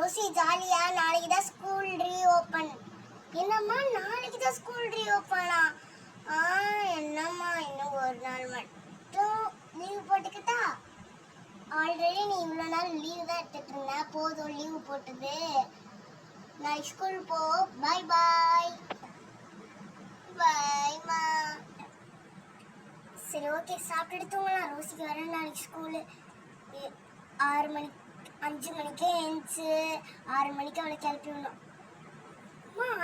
Rousey ஜாலியா? நாளைக்கு தான் ஸ்கூல் ரீஓபன். என்னம்மா நாளைக்கு தான் ஸ்கூல் ரீஓபனா? என்னம்மா இன்னும் ஒரு நாள் மட்டும் லீவ் போட்டுக்கிட்டா? ஆல்ரெடி நீ இவ்வளோ நாள் லீவ் தான் எடுத்துட்டு இருந்த, போதும் லீவ் போட்டது. நாளைக்கு ஸ்கூல் போ. பாய் பாய். பாய்மா. சரி ஓகே, சாப்பிட்டுட்டு தூங்கலாம். ரோசிக்கு வர நாளைக்கு ஸ்கூலு 6 மணிக்கு 5 மணிக்கே எழுந்துச்சு 6 மணிக்கு அவளை கிளப்பி விடணும்.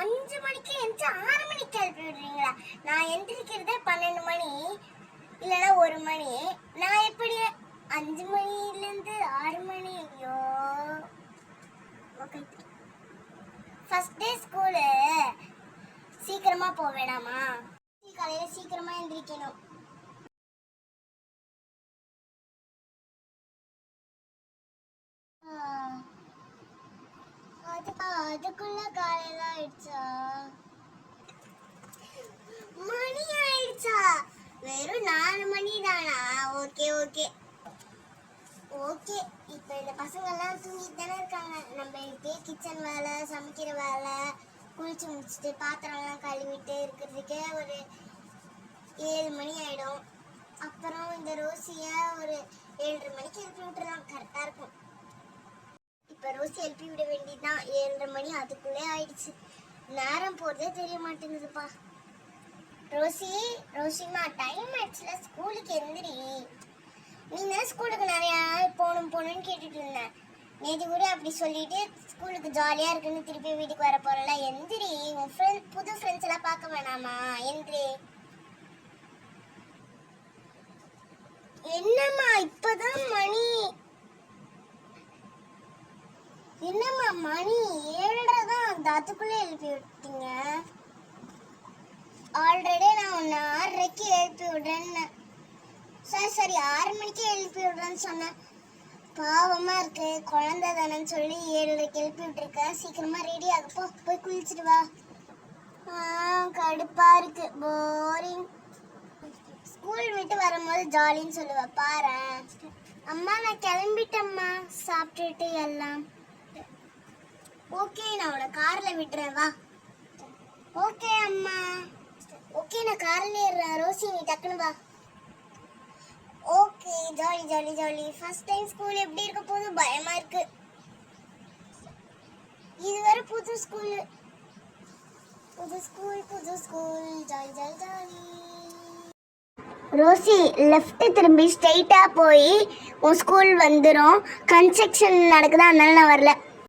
5 மணிக்கு எழுந்துச்சு 6 மணிக்கு கிளப்பி விடுறீங்களா? நான் எந்திரிக்கிறதே 12 மணி இல்லைன்னா 1 மணி. நான் எப்படி 5 மணிலேருந்து 6 மணி? ஐயோ. ஓகே, ஃபர்ஸ்ட் டே ஸ்கூலு சீக்கிரமா போக வேணாமா? காலையில சீக்கிரமா எந்திரிக்கணும். அதுக்குள்ள காலையில ஆயிடுச்சா? மணி ஆயிடுச்சா? வெறும் 4 மணி தானா? Okay okay okay. இப்போ இந்த பசங்க எல்லாம் தூங்கிட்டு தானே இருக்காங்க. நம்ம இப்படியே கிச்சன் வேலை, சமைக்கிற வேலை, குளிச்சு முடிச்சுட்டு பாத்திரம்லாம் கழுவிட்டு இருக்கிறதுக்கே ஒரு 7 மணி ஆயிடும். அப்புறம் இந்த ரோசியை ஒரு 7:30 மணிக்கு எழுப்பி விட்டுறலாம், கரெக்டாக இருக்கும். இப்போ ரோசி எழுப்பி விட வேண்டியதுதான். 7:30 மணி அதுக்குள்ளே ஆயிடுச்சு. நேரம் போகிறதே தெரிய மாட்டேங்குதுப்பா. ரோசிமா டைம் ஆயிடுச்சுல, ஸ்கூலுக்கு எந்திரி. நீ தான் ஸ்கூலுக்கு நிறையா போகணும்னு கேட்டுட்டு இருந்தேன். நேற்று கூட அப்படி சொல்லிட்டு ஸ்கூலுக்கு ஜாலியாக இருக்குன்னு திருப்பி வீட்டுக்கு வர போகிறல. எந்திரி. உன் புது ஃப்ரெண்ட்ஸ் எல்லாம் பார்க்க வேணாமா? எந்திரி. என்னம்மா இப்போதான் மணி? என்னம்மா மணி 7:30 தான், அந்த அதுக்குள்ளே எழுப்பி விட்டீங்க. ஆல்ரெடி நான் உன்னை 6:30க்கு எழுப்பி விடுறேன்னு. சரி 6 மணிக்கு எழுப்பி விடுறேன்னு சொன்னேன். பாவமா இருக்கு, குழந்தை தானேன்னு சொல்லி 7:30க்கு எழுப்பி விட்டுருக்கேன். சீக்கிரமா ரெடி ஆகுப்போ, போய் குளிச்சுட்டு வா. கடுப்பா இருக்கு, போரிங். ஸ்கூல் விட்டு வரும்போது ஜாலின்னு சொல்லுவ பாரு. அம்மா நான் கிளம்பிட்டேம்மா, சாப்பிட்டுட்டு எல்லாம். ஓகே, நான் உன கார்ல விட்டுறேன், வா. ஓகே அம்மா. ஓகே, நான் கார்ல ஏறுறேன். ரோசி நீ டக்குன்னு வா. Okay, jolly jolly jolly. First time school எப்படி இருக்க போது பயமா இருக்கு. இது வேற புது school, jolly jolly jolly. Rosie left திரும்பி ஸ்ட்ரைட்டா போய் உன் ஸ்கூல் வந்துடும். கன்ஸ்ட்ரக்ஷன் நடக்குதா, அதனால நான் வரல.